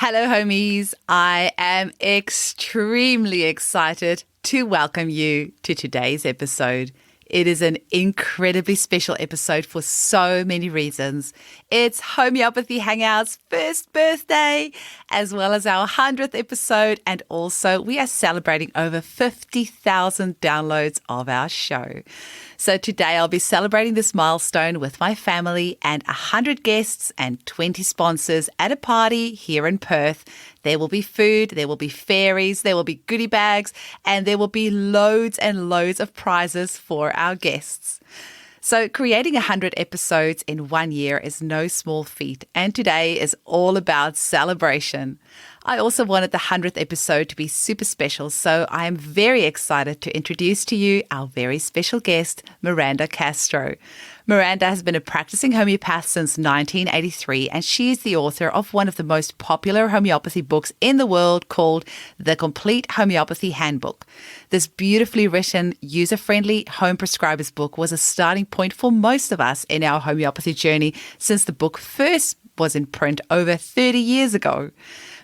Hello, homies. I am extremely excited to welcome you to today's episode. It is an incredibly special episode for so many reasons. It's Homeopathy Hangout's first birthday, as well as our 100th episode, and also we are celebrating over 50,000 downloads of our show. So today I'll be celebrating this milestone with my family and 100 guests and 20 sponsors at a party here in Perth. There will be food, there will be fairies, there will be goodie bags, and there will be loads and loads of prizes for our guests. So creating 100 episodes in 1 year is no small feat, and today is all about celebration. I also wanted the 100th episode to be super special, so I am very excited to introduce to you our very special guest, Miranda Castro. Miranda has been a practicing homeopath since 1983, and she is the author of one of the most popular homeopathy books in the world called The Complete Homeopathy Handbook. This beautifully written, user-friendly home prescriber's book was a starting point for most of us in our homeopathy journey since the book first was in print over 30 years ago.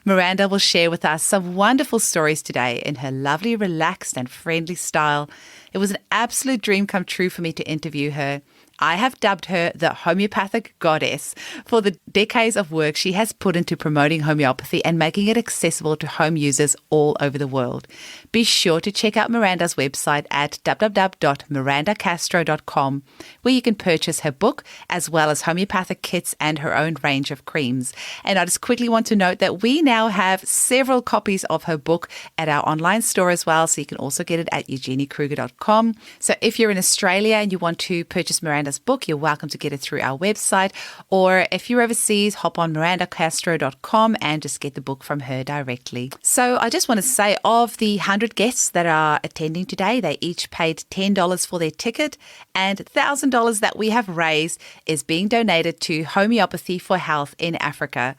Miranda will share with us some wonderful stories today in her lovely, relaxed and friendly style. It was an absolute dream come true for me to interview her. I have dubbed her the homeopathic goddess for the decades of work she has put into promoting homeopathy and making it accessible to home users all over the world. Be sure to check out Miranda's website at www.mirandacastro.com, where you can purchase her book as well as homeopathic kits and her own range of creams. And I just quickly want to note that we now have several copies of her book at our online store as well, so you can also get it at eugeniekruger.com. So if you're in Australia and you want to purchase Miranda's book, you're welcome to get it through our website, or if you're overseas, hop on mirandacastro.com and just get the book from her directly. So I just want to say, of the 100 guests that are attending today, they each paid $10 for their ticket, and $1,000 that we have raised is being donated to Homeopathy for Health in Africa.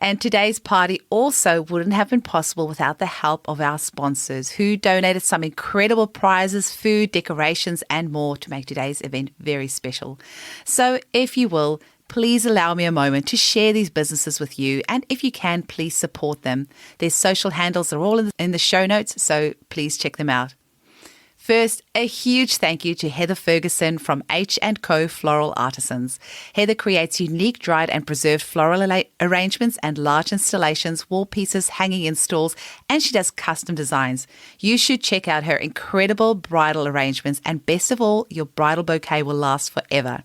And today's party also wouldn't have been possible without the help of our sponsors, who donated some incredible prizes, food, decorations, and more to make today's event very special. So if you will, please allow me a moment to share these businesses with you. And if you can, please support them. Their social handles are all in the show notes, so please check them out. First, a huge thank you to Heather Ferguson from H&Co Floral Artisans. Heather creates unique dried and preserved floral arrangements and large installations, wall pieces, hanging installs, and she does custom designs. You should check out her incredible bridal arrangements, and best of all, your bridal bouquet will last forever.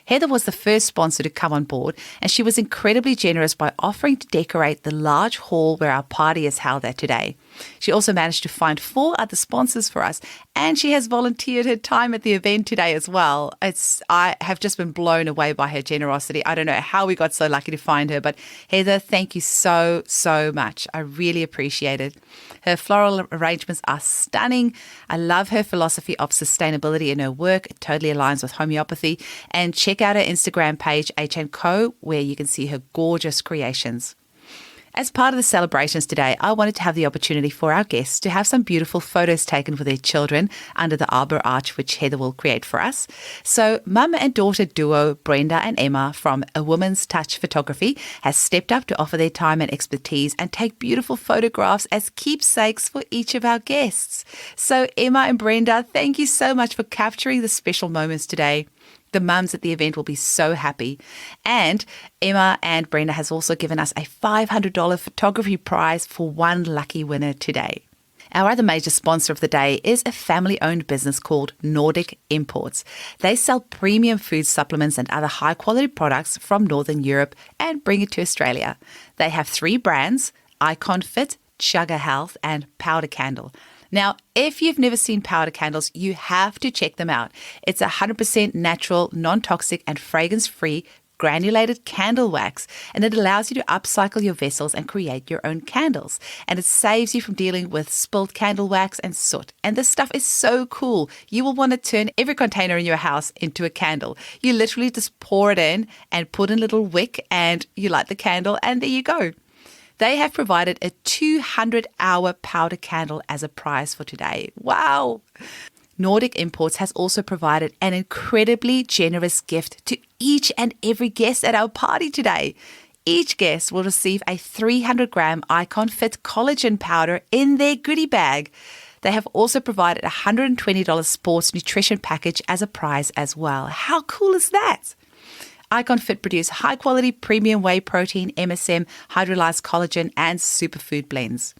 Heather was the first sponsor to come on board, and she was incredibly generous by offering to decorate the large hall where our party is held at today. She also managed to find 4 other sponsors for us, and she has volunteered her time at the event today as well. I have just been blown away by her generosity. I don't know how we got so lucky to find her, but Heather, thank you so, so much. I really appreciate it. Her floral arrangements are stunning. I love her philosophy of sustainability in her work. It totally aligns with homeopathy. And check out her Instagram page, H&Co, where you can see her gorgeous creations. As part of the celebrations today, I wanted to have the opportunity for our guests to have some beautiful photos taken with their children under the arbor arch, which Heather will create for us. So mum and daughter duo Brenda and Emma from A Woman's Touch Photography has stepped up to offer their time and expertise and take beautiful photographs as keepsakes for each of our guests. So Emma and Brenda, thank you so much for capturing the special moments today. The mums at the event will be so happy. And Emma and Brenda has also given us a $500 photography prize for one lucky winner today. Our other major sponsor of the day is a family-owned business called Nordic Imports. They sell premium food supplements and other high-quality products from Northern Europe and bring it to Australia. They have 3 brands, Icon Fit, Sugar Health, and Powder Candle. Now, if you've never seen powder candles, you have to check them out. It's 100% natural, non-toxic and fragrance-free granulated candle wax, and it allows you to upcycle your vessels and create your own candles. And it saves you from dealing with spilled candle wax and soot. And this stuff is so cool. You will want to turn every container in your house into a candle. You literally just pour it in and put in a little wick and you light the candle and there you go. They have provided a 200-hour powder candle as a prize for today. Wow! Nordic Imports has also provided an incredibly generous gift to each and every guest at our party today. each guest will receive a 300-gram Icon Fit collagen powder in their goodie bag. They have also provided a $120 sports nutrition package as a prize as well. How cool is that? Icon Fit produce high-quality premium whey protein, MSM, hydrolyzed collagen, and superfood blends.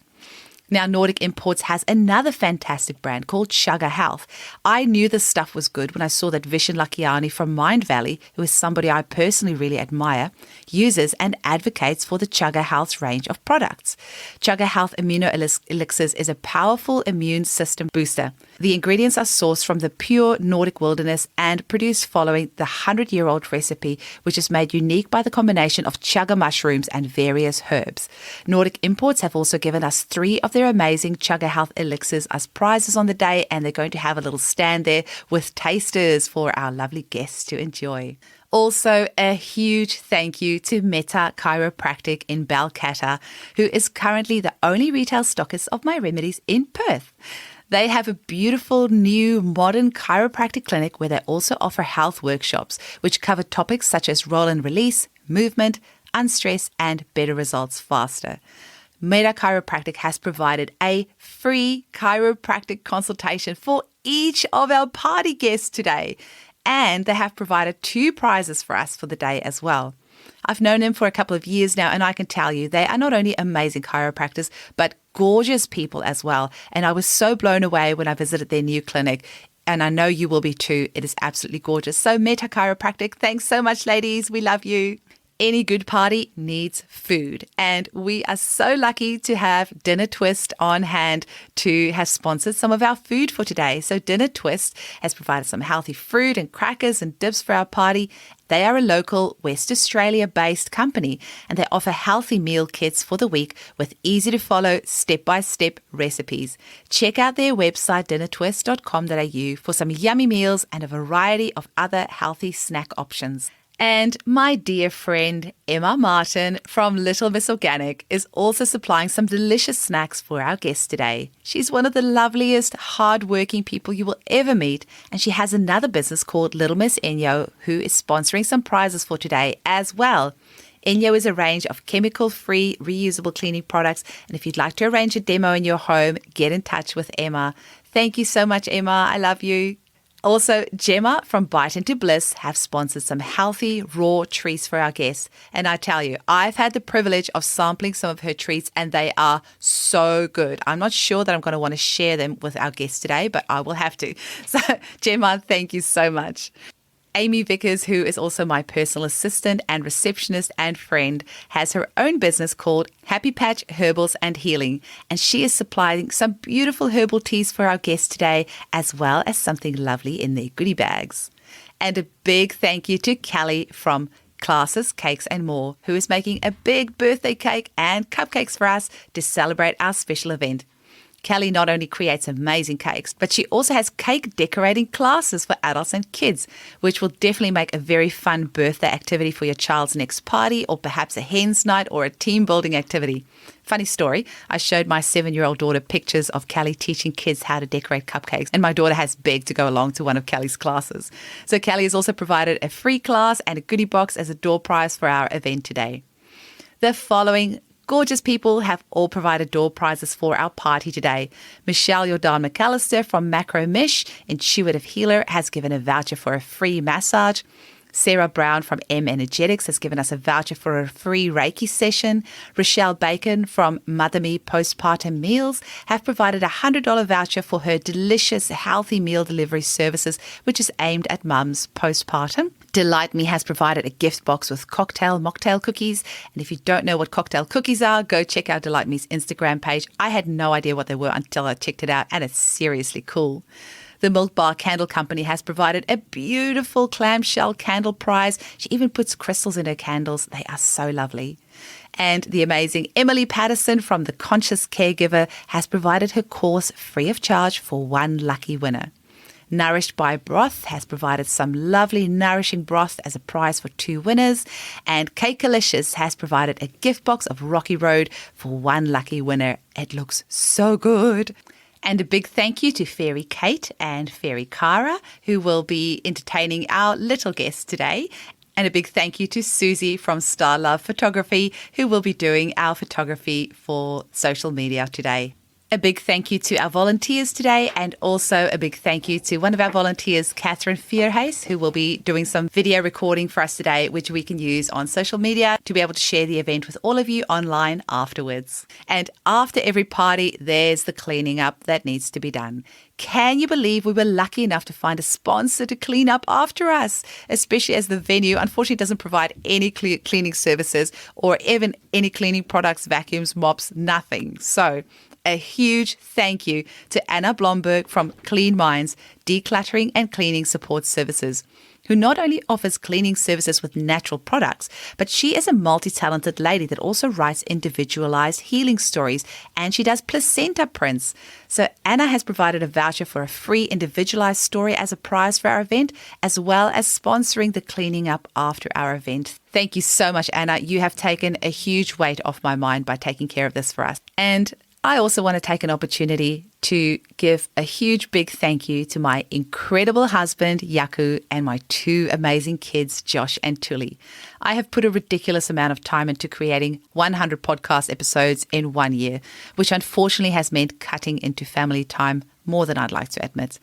Now, Nordic Imports has another fantastic brand called Sugar Health. I knew this stuff was good when I saw that Vishen Lakiani from Mind Valley, who is somebody I personally really admire, uses and advocates for the Sugar Health range of products. Sugar Health Immuno Elixirs is a powerful immune system booster. The ingredients are sourced from the pure Nordic wilderness and produced following the 100-year-old recipe, which is made unique by the combination of chaga mushrooms and various herbs. Nordic Imports have also given us 3 of their amazing Chaga Health elixirs as prizes on the day, and they're going to have a little stand there with tasters for our lovely guests to enjoy. Also, a huge thank you to Meta Chiropractic in Balcatta, who is currently the only retail stockist of my remedies in Perth. They have a beautiful new modern chiropractic clinic where they also offer health workshops, which cover topics such as roll and release, movement, unstress, and better results faster. Meta Chiropractic has provided a free chiropractic consultation for each of our party guests today, and they have provided 2 prizes for us for the day as well. I've known them for a couple of years now, and I can tell you they are not only amazing chiropractors, but gorgeous people as well. And I was so blown away when I visited their new clinic, and I know you will be too. It is absolutely gorgeous. So Meta Chiropractic, thanks so much, ladies. We love you. Any good party needs food, and we are so lucky to have Dinner Twist on hand to have sponsored some of our food for today. So Dinner Twist has provided some healthy fruit and crackers and dips for our party. They are a local West Australia-based company, and they offer healthy meal kits for the week with easy-to-follow step-by-step recipes. Check out their website, dinnertwist.com.au, for some yummy meals and a variety of other healthy snack options. And my dear friend Emma Martin from Little Miss Organic is also supplying some delicious snacks for our guests today. She's one of the loveliest, hard-working people you will ever meet, and she has another business called Little Miss Enyo, who is sponsoring some prizes for today as well. Enyo is a range of chemical-free, reusable cleaning products, and if you'd like to arrange a demo in your home, get in touch with Emma. Thank you so much, Emma. I love you. Also, Gemma from Bite Into Bliss have sponsored some healthy, raw treats for our guests. And I tell you, I've had the privilege of sampling some of her treats, and they are so good. I'm not sure that I'm going to want to share them with our guests today, but I will have to. So, Gemma, thank you so much. Amy Vickers, who is also my personal assistant and receptionist and friend, has her own business called Happy Patch Herbals and Healing, and she is supplying some beautiful herbal teas for our guests today, as well as something lovely in their goodie bags. And a big thank you to Kelly from Classes, Cakes and More, who is making a big birthday cake and cupcakes for us to celebrate our special event. Kelly not only creates amazing cakes, but she also has cake decorating classes for adults and kids, which will definitely make a very fun birthday activity for your child's next party, or perhaps a hen's night or a team building activity. Funny story, I showed my 7-year-old daughter pictures of Kelly teaching kids how to decorate cupcakes, and my daughter has begged to go along to one of Kelly's classes. So Kelly has also provided a free class and a goodie box as a door prize for our event today. The following gorgeous people have all provided door prizes for our party today. Michelle Jordan McAllister from Macro Mesh Intuitive Healer has given a voucher for a free massage. Sarah Brown from M Energetics has given us a voucher for a free Reiki session. Rochelle Bacon from Mother Me Postpartum Meals have provided a $100 voucher for her delicious, healthy meal delivery services, which is aimed at mums postpartum. Delight Me has provided a gift box with mocktail cookies. And if you don't know what cocktail cookies are, go check out Delight Me's Instagram page. I had no idea what they were until I checked it out, and it's seriously cool. The Milk Bar Candle Company has provided a beautiful clamshell candle prize. She even puts crystals in her candles. They are so lovely. And the amazing Emily Patterson from The Conscious Caregiver has provided her course free of charge for one lucky winner. Nourished by Broth has provided some lovely nourishing broth as a prize for 2 winners. And Cakealicious has provided a gift box of Rocky Road for one lucky winner. It looks so good. And a big thank you to Fairy Kate and Fairy Cara, who will be entertaining our little guests today. And a big thank you to Susie from Star Love Photography, who will be doing our photography for social media today. A big thank you to our volunteers today, and also a big thank you to one of our volunteers, Catherine Fearhays, who will be doing some video recording for us today, which we can use on social media to be able to share the event with all of you online afterwards. And after every party, there's the cleaning up that needs to be done. Can you believe we were lucky enough to find a sponsor to clean up after us, especially as the venue unfortunately doesn't provide any cleaning services or even any cleaning products, vacuums, mops, nothing. So a huge thank you to Anna Blomberg from Clean Minds Decluttering and Cleaning Support Services, who not only offers cleaning services with natural products, but she is a multi-talented lady that also writes individualized healing stories, and she does placenta prints. So Anna has provided a voucher for a free individualized story as a prize for our event, as well as sponsoring the cleaning up after our event. Thank you so much, Anna. You have taken a huge weight off my mind by taking care of this for us. And I also want to take an opportunity to give a huge big thank you to my incredible husband, Yaku, and my two amazing kids, Josh and Tuli. I have put a ridiculous amount of time into creating 100 podcast episodes in 1 year, which unfortunately has meant cutting into family time more than I'd like to admit.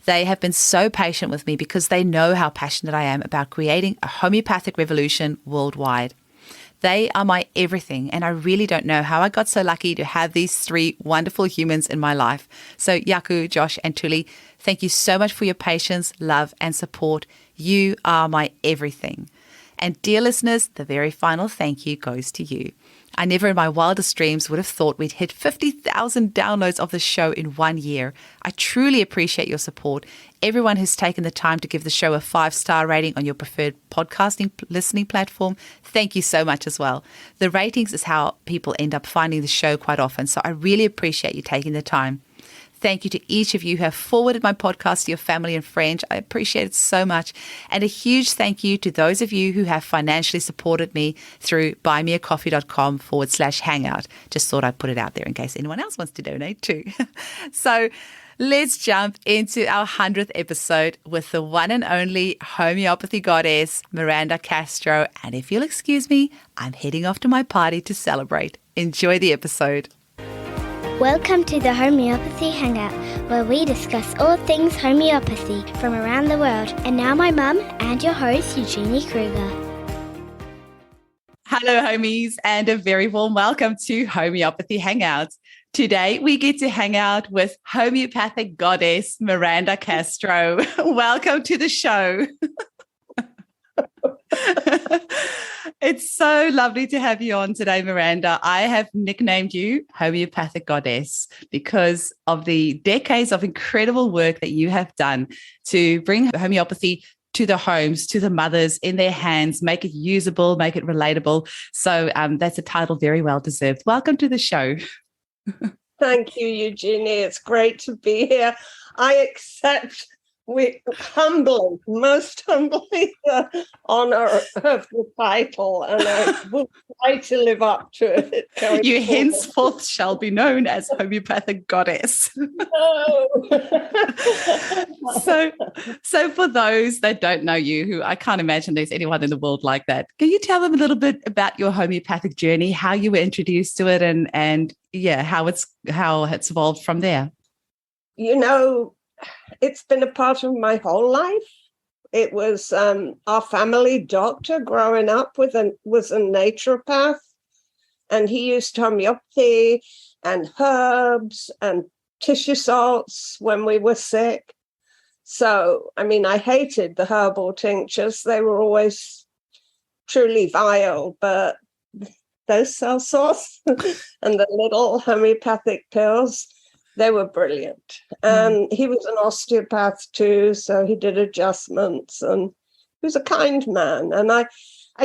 They have been so patient with me because they know how passionate I am about creating a homeopathic revolution worldwide. They are my everything, and I really don't know how I got so lucky to have these three wonderful humans in my life. So Yaku, Josh, and Tuli, thank you so much for your patience, love, and support. You are my everything. And dear listeners, the very final thank you goes to you. I never in my wildest dreams would have thought we'd hit 50,000 downloads of the show in 1 year. I truly appreciate your support. Everyone who's taken the time to give the show a 5-star rating on your preferred podcasting listening platform, thank you so much as well. The ratings is how people end up finding the show quite often, so I really appreciate you taking the time. Thank you to each of you who have forwarded my podcast to your family and friends. I appreciate it so much. And a huge thank you to those of you who have financially supported me through buymeacoffee.com/hangout. Just thought I'd put it out there in case anyone else wants to donate too. So let's jump into our 100th episode with the one and only homeopathy goddess, Miranda Castro. And if you'll excuse me, I'm heading off to my party to celebrate. Enjoy the episode. Welcome to the Homeopathy Hangout, where we discuss all things homeopathy from around the world. And now my mum and your host, Eugenie Kruger. Hello, homies, and a very warm welcome to Homeopathy Hangouts. Today, we get to hang out with homeopathic goddess Miranda Castro. Welcome to the show. It's so lovely to have you on today, Miranda. I have nicknamed you Homeopathic Goddess because of the decades of incredible work that you have done to bring homeopathy to the homes, to the mothers, in their hands, make it usable, make it relatable. So that's a title very well deserved. Welcome to the show. Thank you, Eugenie. It's great to be here. I accept most humbly, the honor of the title, and I will try to live up to it. You henceforth shall be known as Homeopathic Goddess. No. So for those that don't know you, who I can't imagine there's anyone in the world like that, can you tell them a little bit about your homeopathic journey, how you were introduced to it, and how it's evolved from there? You know, it's been a part of my whole life. It was our family doctor growing up was a naturopath, and he used homeopathy and herbs and tissue salts when we were sick. So, I mean, I hated the herbal tinctures. They were always truly vile, but those cell salts and the little homeopathic pills, they were brilliant. And he was an osteopath too, so he did adjustments, and he was a kind man. And I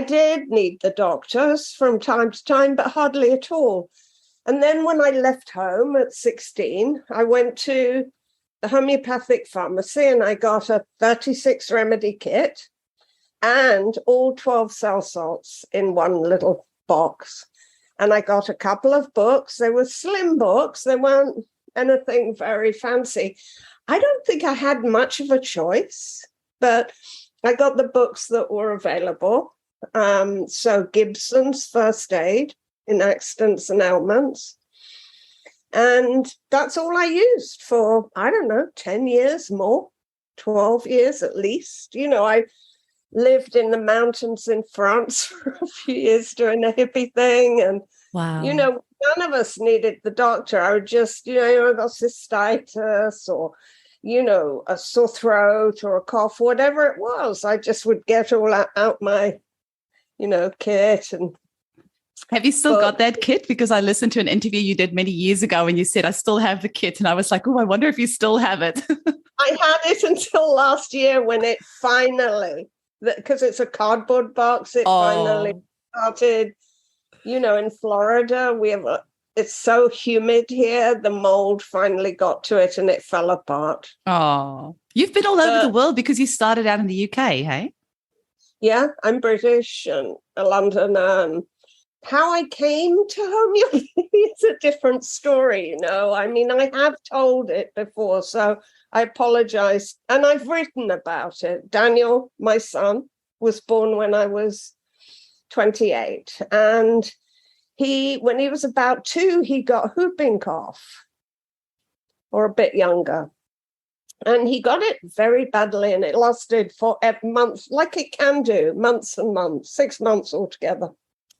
did need the doctors from time to time, but hardly at all. And then when I left home at 16, I went to the homeopathic pharmacy and I got a 36 remedy kit and all 12 cell salts in one little box. And I got a couple of books. They were slim books. They weren't anything very fancy. I don't think I had much of a choice, but I got the books that were available. So Gibson's First Aid in Accidents and Ailments. And that's all I used for, I don't know, 10 years more, 12 years at least. I lived in the mountains in France for a few years doing a hippie thing. And, Wow. none of us needed the doctor. I would just, I got cystitis or, a sore throat or a cough, whatever it was. I just would get all out my, kit. And have you still got that kit? Because I listened to an interview you did many years ago and you said, I still have the kit. And I was like, oh, I wonder if you still have it. I had it until last year when it finally, because it's a cardboard box, it finally started, in Florida. It's so humid here. The mold finally got to it and it fell apart. Oh, you've been all over the world because you started out in the UK, hey? Yeah, I'm British and a Londoner. And how I came to homeopathy is a different story, I mean, I have told it before, so I apologize. And I've written about it. Daniel, my son, was born when I was 28. And when he was about 2, he got whooping cough, or a bit younger. And he got it very badly, and it lasted for months, like it can do, months and months, 6 months altogether.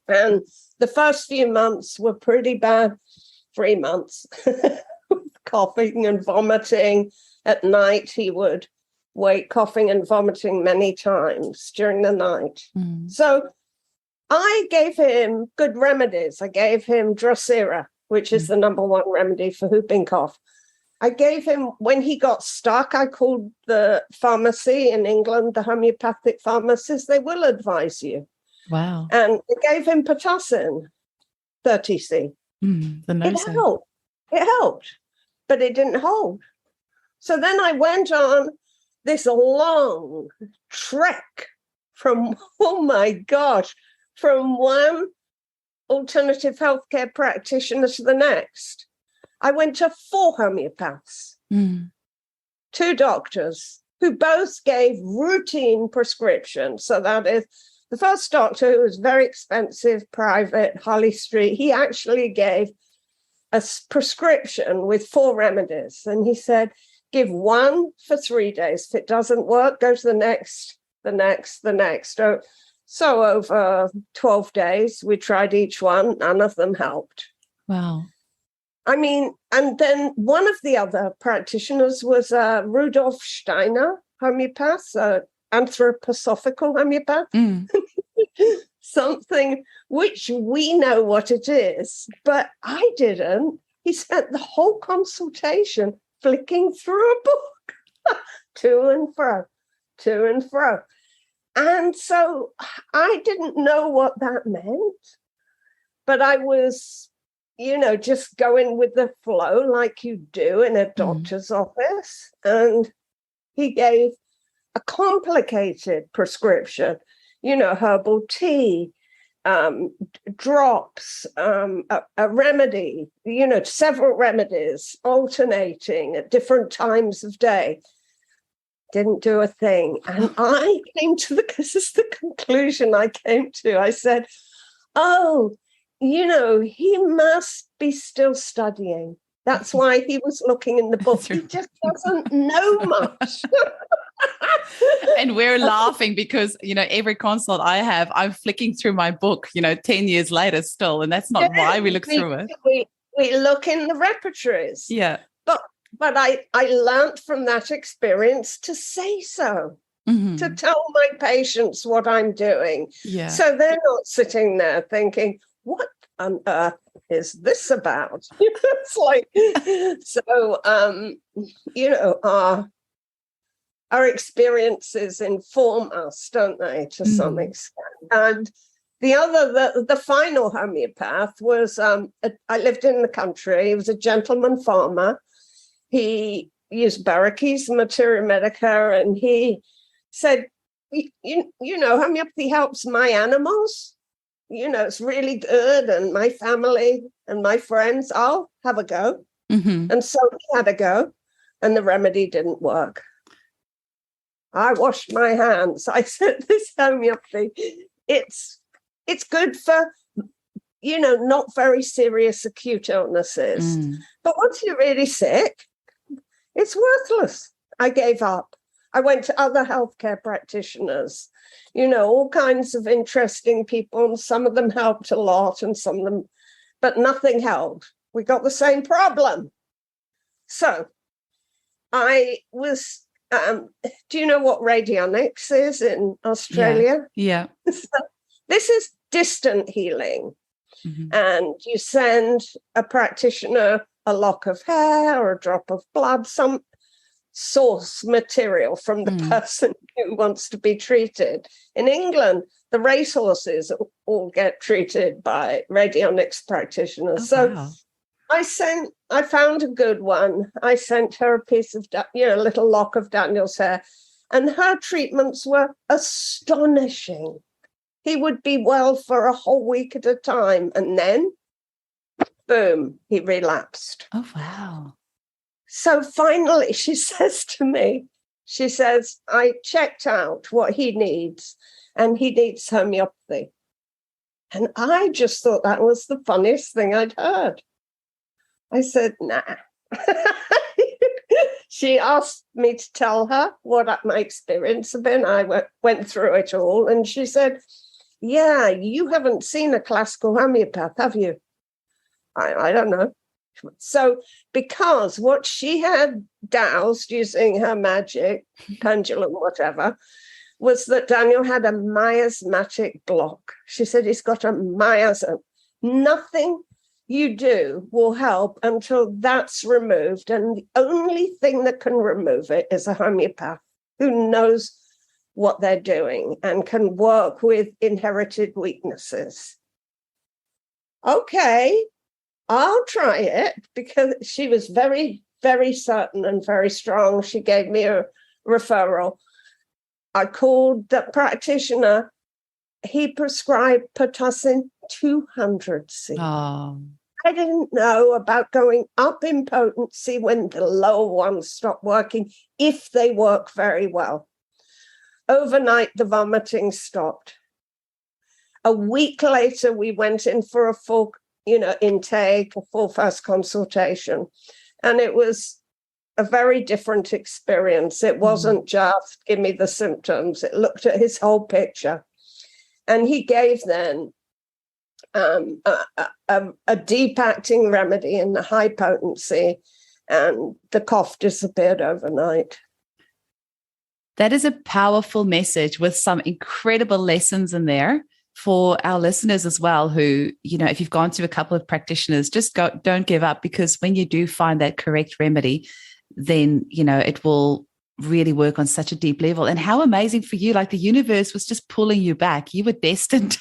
And the first few months were pretty bad, 3 months, coughing and vomiting. At night, he would wake coughing and vomiting many times during the night. Mm. So I gave him good remedies. I gave him Drosera, which is the number 1 remedy for whooping cough. I gave him, when he got stuck, I called the pharmacy in England, the homeopathic pharmacists, they will advise you. Wow. And I gave him Pitocin, 30C. It helped, but it didn't hold. So then I went on this long trek from one alternative healthcare practitioner to the next. I went to 4 homeopaths, 2 doctors who both gave routine prescriptions. So that is the first doctor, who was very expensive, private, Harley Street. He actually gave a prescription with 4 remedies. And he said, give 1 for 3 days. If it doesn't work, go to the next. So over 12 days, we tried each one. None of them helped. Wow. I mean, and then one of the other practitioners was Rudolf Steiner, homeopath, anthroposophical homeopath. Something which we know what it is, but I didn't. He spent the whole consultation flicking through a book, to and fro. And so I didn't know what that meant, but I was, just going with the flow like you do in a doctor's office. And he gave a complicated prescription, herbal tea, drops, a remedy, several remedies alternating at different times of day. Didn't do a thing. And I came to this is the conclusion I came to. I said, he must be still studying. That's why he was looking in the book. He just doesn't know much. And we're laughing because, every consult I have, I'm flicking through my book, 10 years later still. And that's not why we look through it. We look in the repertories. Yeah. But I learned from that experience to say so, to tell my patients what I'm doing. Yeah. So they're not sitting there thinking, what on earth is this about? It's like, so, our experiences inform us, don't they, to some extent. And the final homeopath was, I lived in the country. He was a gentleman farmer. He used Barrackes, Materia Medica, and he said, homeopathy helps my animals. It's really good. And my family and my friends, I'll have a go. And so he had a go, and the remedy didn't work. I washed my hands. I said, this homeopathy, it's good for, not very serious acute illnesses. But once you're really sick, it's worthless. I gave up. I went to other healthcare practitioners, all kinds of interesting people, and some of them helped a lot and some of them, but nothing helped. We got the same problem. So I was, do you know what radionics is in Australia? Yeah. This is distant healing. And you send a practitioner a lock of hair or a drop of blood, some source material from the person who wants to be treated. In England, the racehorses all get treated by radionics practitioners. Wow. I found a good one. I sent her a piece of, a little lock of Daniel's hair, and her treatments were astonishing. He would be well for a whole week at a time, and then, boom, he relapsed. Oh, wow. So finally, she says to me, I checked out what he needs, and he needs homeopathy. And I just thought that was the funniest thing I'd heard. I said, nah. She asked me to tell her what my experience had been. I went through it all, and she said, yeah, you haven't seen a classical homeopath, have you? I don't know. So because what she had doused using her magic, pendulum, whatever, was that Daniel had a miasmatic block. She said he's got a miasm. Nothing you do will help until that's removed. And the only thing that can remove it is a homeopath who knows what they're doing and can work with inherited weaknesses. Okay, I'll try it, because she was very, very certain and very strong. She gave me a referral. I called the practitioner. He prescribed Pertussin 200C. Oh. I didn't know about going up in potency when the lower ones stop working, if they work very well. Overnight, the vomiting stopped. A week later, we went in for a full, intake, a full first consultation. And it was a very different experience. It wasn't just give me the symptoms. It looked at his whole picture. And he gave then a deep acting remedy in the high potency, and the cough disappeared overnight. That is a powerful message with some incredible lessons in there for our listeners as well, who, if you've gone to a couple of practitioners, just don't give up, because when you do find that correct remedy, then, it will really work on such a deep level. And how amazing for you, like the universe was just pulling you back. You were destined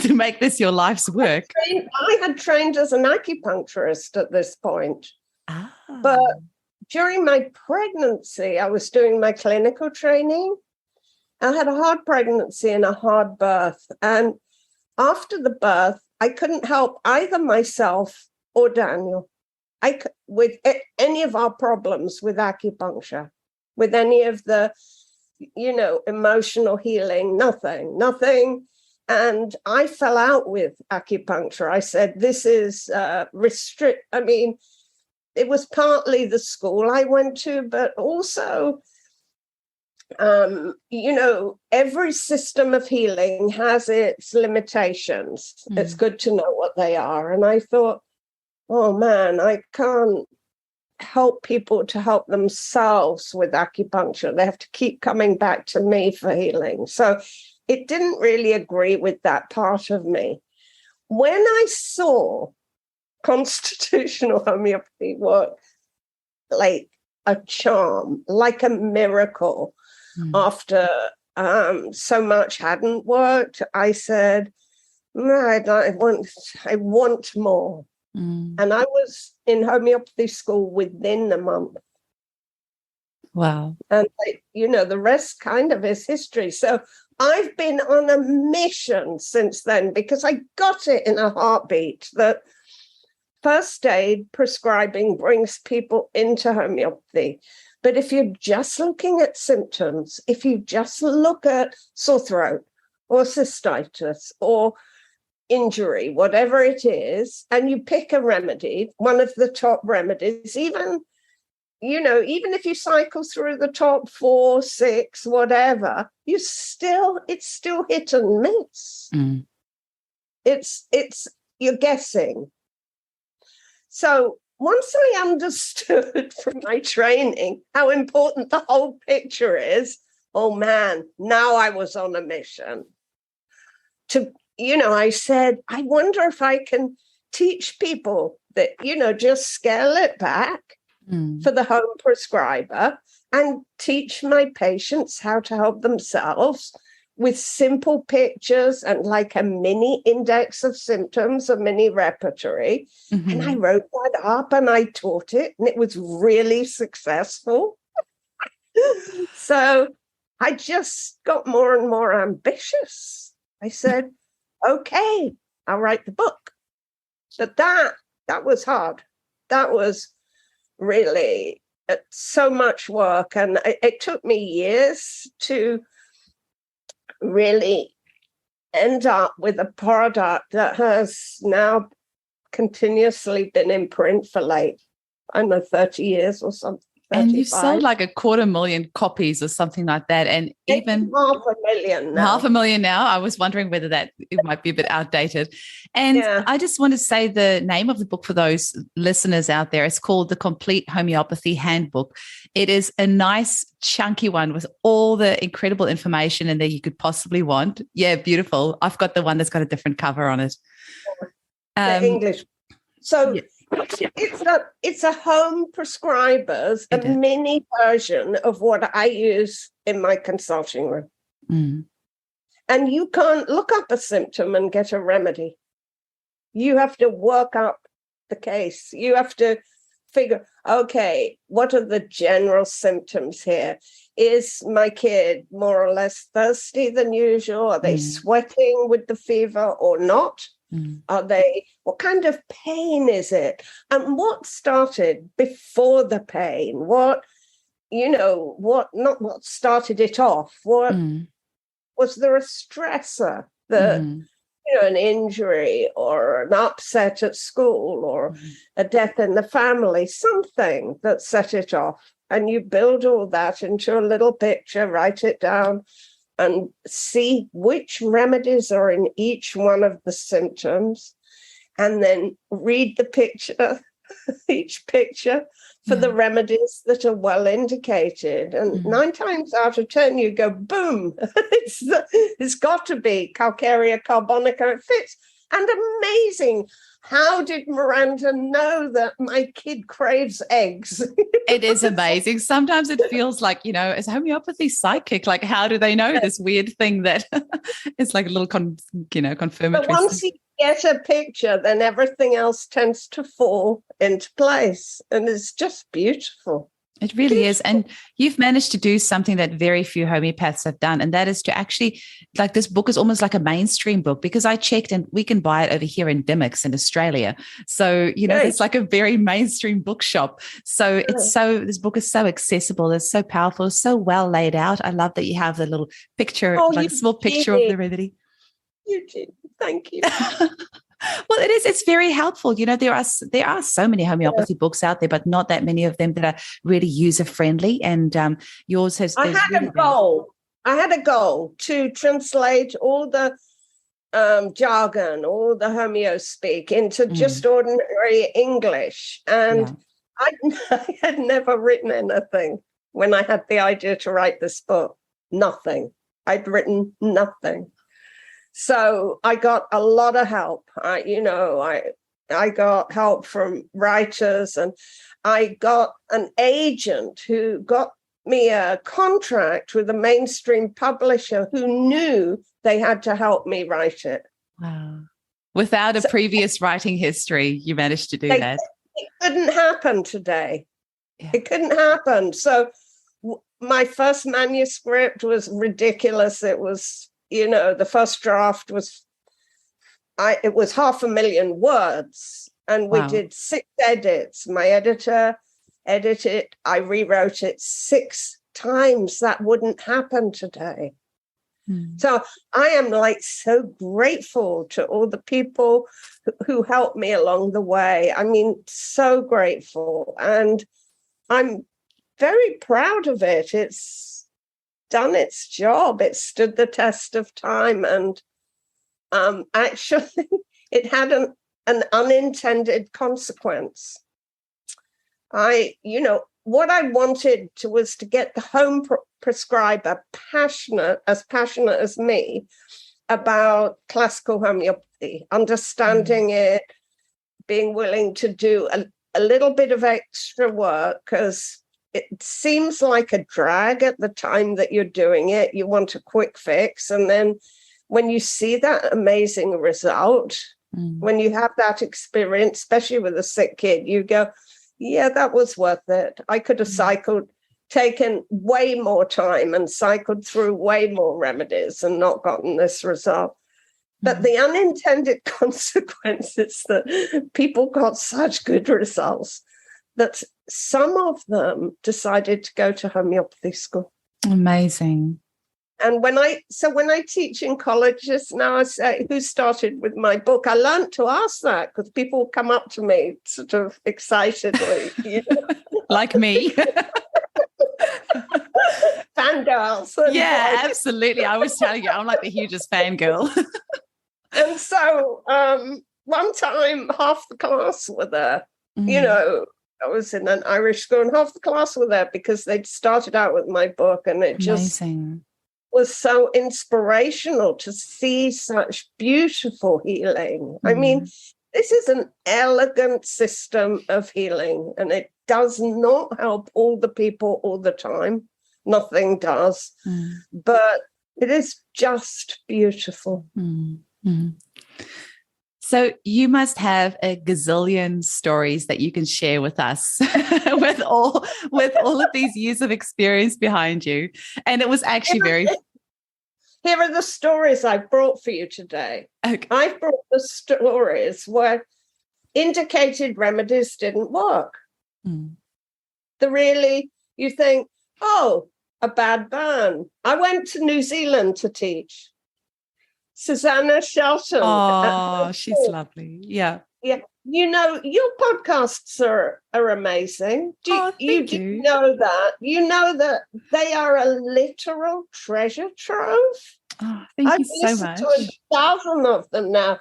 to make this your life's work. I had trained as an acupuncturist at this point. But during my pregnancy, I was doing my clinical training. I had a hard pregnancy and a hard birth. And after the birth, I couldn't help either myself or Daniel with any of our problems with acupuncture, with any of the, emotional healing, nothing. And I fell out with acupuncture. I said, this is it was partly the school I went to, but also, every system of healing has its limitations. It's good to know what they are. And I thought, oh man, I can't help people to help themselves with acupuncture. They have to keep coming back to me for healing. So it didn't really agree with that part of me. When I saw constitutional homeopathy work like a charm, like a miracle, after so much hadn't worked, I said, I want more. And I was in homeopathy school within a month. Wow. And, the rest kind of is history. So I've been on a mission since then, because I got it in a heartbeat that first aid prescribing brings people into homeopathy. But if you're just looking at symptoms, if you just look at sore throat or cystitis or injury, whatever it is, and you pick a remedy, one of the top remedies, even if you cycle through the top 4, 6, whatever, it's still hit and miss. Mm. It's you're guessing. So once I understood from my training how important the whole picture is, oh man, now I was on a mission to, I said, I wonder if I can teach people that, just scale it back for the home prescriber and teach my patients how to help themselves with simple pictures and like a mini index of symptoms, a mini repertory. Mm-hmm. And I wrote that up and I taught it, and it was really successful. So I just got more and more ambitious. I said, okay, I'll write the book. But that was hard. That was really so much work. And it took me years to really end up with a product that has now continuously been in print for 30 years or something. 35. And you've sold like 250,000 copies or something like that. And even 500,000 now. 500,000 now. I was wondering whether it might be a bit outdated. And I just want to say the name of the book for those listeners out there. It's called The Complete Homeopathy Handbook. It is a nice chunky one with all the incredible information in there you could possibly want. Yeah, beautiful. I've got the one that's got a different cover on it. The English. So it's a home prescriber's, a mini version of what I use in my consulting room. Mm. And you can't look up a symptom and get a remedy. You have to work up the case. You have to figure, okay, what are the general symptoms here? Is my kid more or less thirsty than usual? Are they sweating with the fever or not? What kind of pain is it? And what started before the pain? What started it off? Was there a stressor that, an injury or an upset at school or a death in the family, something that set it off? And you build all that into a little picture, write it down, and see which remedies are in each one of the symptoms, and then read the picture, each picture for the remedies that are well indicated. And 9 times out of 10, you go, boom, it's got to be Calcarea carbonica. It fits. And amazing. How did Miranda know that my kid craves eggs? It is amazing. Sometimes it feels like, as a homeopathy psychic, like how do they know this weird thing that it's like a little, confirmatory. But once you get a picture, then everything else tends to fall into place. And it's just beautiful. It really is. And you've managed to do something that very few homeopaths have done. And that is to actually, like, this book is almost like a mainstream book, because I checked and we can buy it over here in Dimmicks in Australia. So, it's like a very mainstream bookshop. So this book is so accessible. It's so powerful, so well laid out. I love that you have the little picture, like a small picture of the remedy. You did. Thank you. Well, it is. It's very helpful. There are so many homeopathy books out there, but not that many of them that are really user friendly. And yours has. I had a goal to translate all the jargon, all the homeo speak into just ordinary English. And I had never written anything when I had the idea to write this book. Nothing. I'd written nothing. So I got a lot of help. I got help from writers, and I got an agent who got me a contract with a mainstream publisher who knew they had to help me write it. Wow. Without a previous writing history, you managed to do that. It couldn't happen today. Yeah. It couldn't happen. So my first manuscript was ridiculous. It was, the first draft was, it was 500,000 words, and we did 6 edits. My editor edited it, I rewrote it 6 times. That wouldn't happen today. So I am like so grateful to all the people who helped me along the way. I mean, so grateful. And I'm very proud of it. It's done its job. It stood the test of time. And actually, it had an unintended consequence. What I wanted was to get the home prescriber passionate as me about classical homeopathy, understanding it, being willing to do a little bit of extra work, because it seems like a drag at the time that you're doing it. You want a quick fix. And then when you see that amazing result, when you have that experience, especially with a sick kid, you go, yeah, that was worth it. I could have taken way more time and cycled through way more remedies and not gotten this result. But the unintended consequence is that people got such good results that some of them decided to go to homeopathy school. Amazing. And when I teach in colleges now, I say, who started with my book? I learned to ask that because people come up to me sort of excitedly. Like me. Fangirls. Yeah, absolutely. I was telling you, I'm like the hugest fangirl. And so one time, half the class were there. I was in an Irish school, and half the class were there because they'd started out with my book, and it just was so inspirational to see such beautiful healing. I mean, this is an elegant system of healing, and it does not help all the people all the time. Nothing does, but it is just beautiful. So you must have a gazillion stories that you can share with us with all of these years of experience behind you. And it was actually Here are the stories I brought for you today. Okay. I brought the stories where indicated remedies didn't work. You think, oh, a bad burn. I went to New Zealand to teach. Susanna Shelton. Oh, she's lovely. Yeah. Yeah. Your podcasts are amazing. Do you know that? You know that they are a literal treasure trove? Oh, thank you so much. I've listened to 1,000 of them now.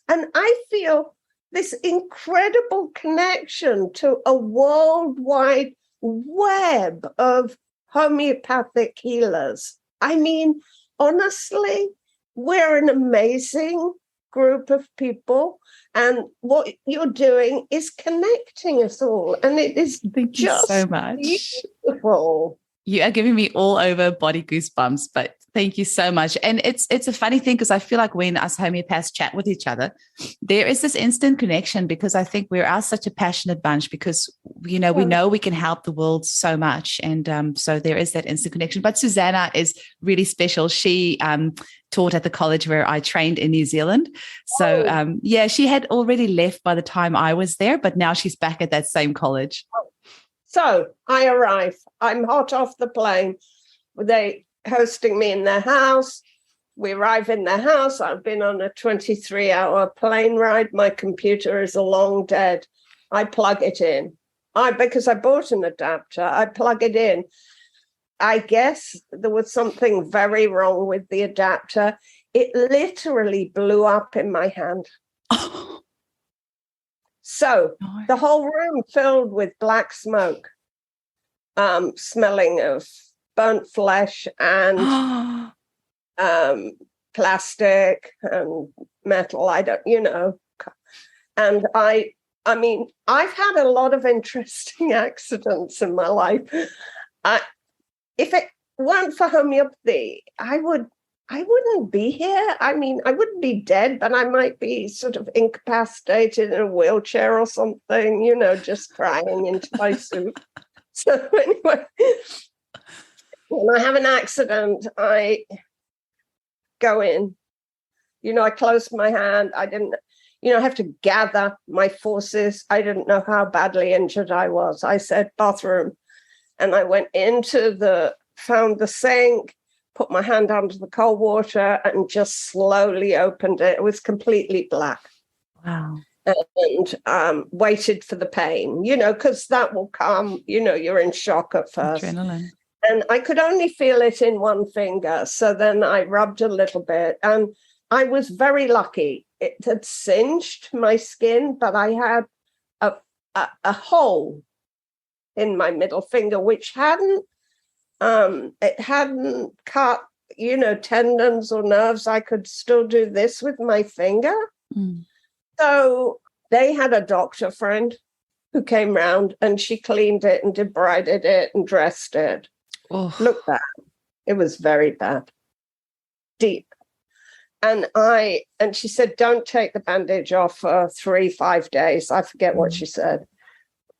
And I feel this incredible connection to a worldwide web of homeopathic healers. I mean, honestly, we're an amazing group of people, and what you're doing is connecting us all, and it is just so much beautiful. You are giving me all over body goosebumps, but thank you so much. And it's a funny thing, because I feel like when us homeopaths chat with each other, there is this instant connection, because I think we're such a passionate bunch, because we know we can help the world so much. And so there is that instant connection. But Susanna is really special. She taught at the college where I trained in New Zealand. So she had already left by the time I was there, but now she's back at that same college. So I arrive. I'm hot off the plane. They hosting me in their house. We arrive in their house. I've been on a 23-hour plane ride. My computer is long dead. I plug it in. Because I bought an adapter, I plug it in. I guess there was something very wrong with the adapter. It literally blew up in my hand. So the whole room filled with black smoke, smelling of burnt flesh and plastic and metal. And I mean, I've had a lot of interesting accidents in my life. If it weren't for homeopathy, I wouldn't be here. I mean, I wouldn't be dead, but I might be sort of incapacitated in a wheelchair or something, just crying into my soup. So anyway, when I have an accident, I go in. I closed my hand. I didn't. I have to gather my forces. I didn't know how badly injured I was. I said, bathroom. And I went found the sink, put my hand under the cold water and just slowly opened it. It was completely black. Wow. And waited for the pain, because that will come, you're in shock at first. Adrenaline. And I could only feel it in one finger. So then I rubbed a little bit and I was very lucky. It had singed my skin, but I had a hole in my middle finger, which hadn't cut, tendons or nerves. I could still do this with my finger. Mm. So they had a doctor friend who came round and she cleaned it and debrided it and dressed it. Oh. Looked bad. It was very bad. Deep. And she said, don't take the bandage off for 3-5 days. I forget what she said.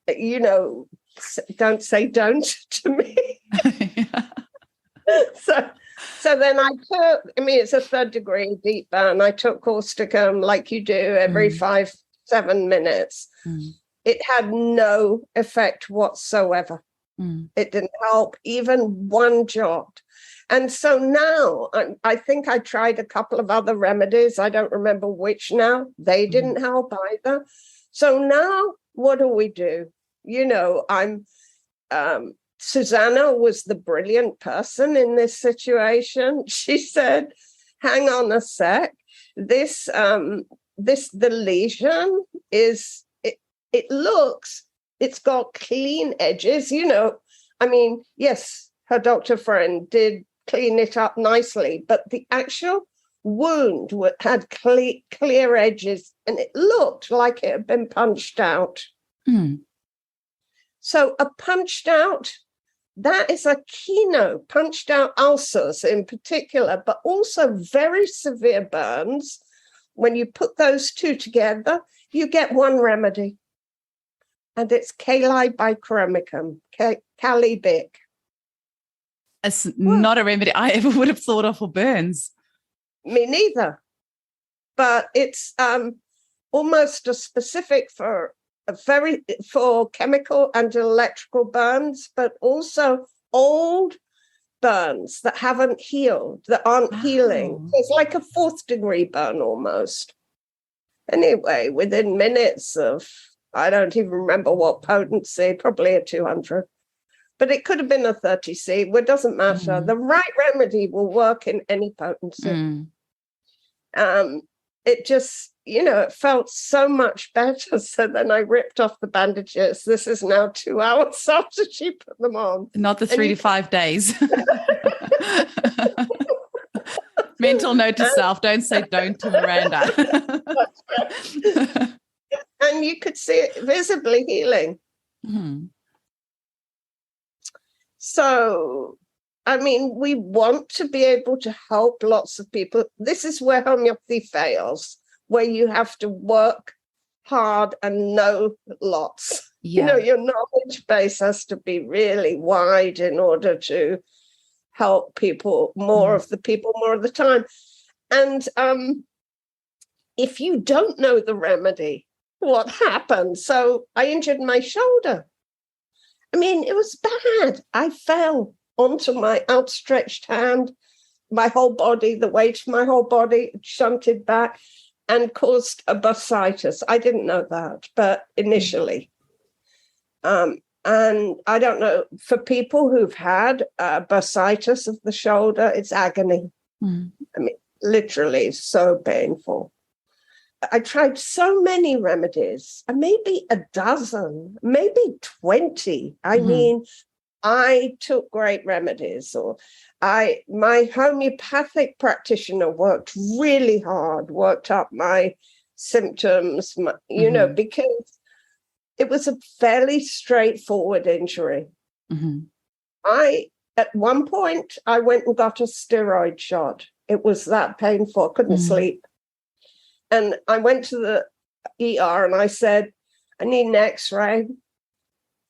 Don't say don't to me. So then I took, it's a 3rd degree deep burn. I took causticum like you do every 5-7 minutes. Mm. It had no effect whatsoever. Mm. It didn't help even one jot. And so now I think I tried a couple of other remedies. I don't remember which now. They didn't help either. So now what do? Susanna was the brilliant person in this situation. She said, hang on a sec. The lesion is, it's got clean edges, yes, her doctor friend did clean it up nicely, but the actual wound had clear edges and it looked like it had been punched out. Mm. So a punched out, that is a keynote, punched out ulcers in particular, but also very severe burns. When you put those two together, you get one remedy. And it's Kali bichromicum, Calibic. It's not a remedy I ever would have thought of for burns. Me neither. But it's almost a specific for chemical and electrical burns, but also old burns that haven't healed, that aren't healing. It's like a 4th degree burn almost. Anyway, within minutes of, I don't even remember what potency, probably a 200. But it could have been a 30C. It doesn't matter. The right remedy will work in any potency. It just, it felt so much better. So then I ripped off the bandages. This is now 2 hours after she put them on. Not the 3 to 5 days. Mental note to self, don't say don't to Miranda. And you could see it visibly healing. Mm-hmm. So, we want to be able to help lots of people. This is where homeopathy fails, where you have to work hard and know lots. Yeah. Your knowledge base has to be really wide in order to help people, more of the people, more of the time. And if you don't know the remedy, what happened? So I injured my shoulder. It was bad. I fell onto my outstretched hand, my whole body, the weight of my whole body shunted back and caused a bursitis. I didn't know that, but initially. And I don't know, for people who've had bursitis of the shoulder, it's agony. Mm. Literally so painful. I tried so many remedies, maybe a dozen, maybe 20. I took great remedies, or my homeopathic practitioner worked really hard, worked up my symptoms, because it was a fairly straightforward injury. Mm-hmm. At one point, I went and got a steroid shot. It was that painful. I couldn't sleep. And I went to the ER and I said, I need an X-ray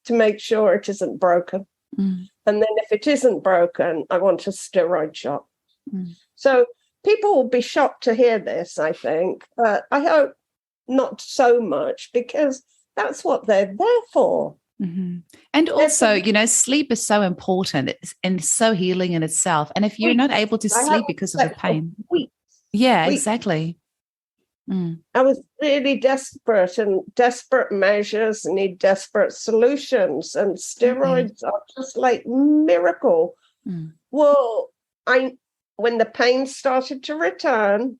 to make sure it isn't broken. Mm. And then if it isn't broken, I want a steroid shot. Mm. So people will be shocked to hear this, I think. But I hope not so much, because that's what they're there for. Mm-hmm. And also, sleep is so important and so healing in itself. And if you're not able to sleep because of the pain. Yeah, exactly. I was really desperate, and desperate measures need desperate solutions, and steroids are just like miracle. Well, when the pain started to return,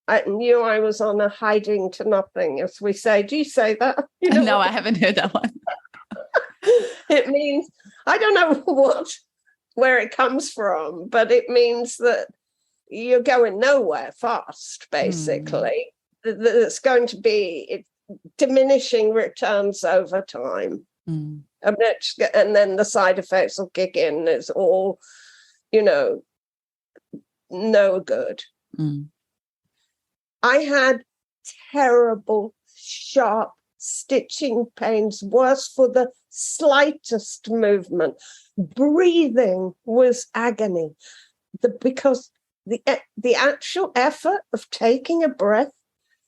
I knew I was on a hiding to nothing, as we say. Do you say that? No, I haven't heard that one. It means, I don't know where it comes from, but it means that you're going nowhere fast, basically. It's going to be diminishing returns over time. And then the side effects will kick in. It's all, no good. I had terrible, sharp stitching pains, worse for the slightest movement. Breathing was agony, because the actual effort of taking a breath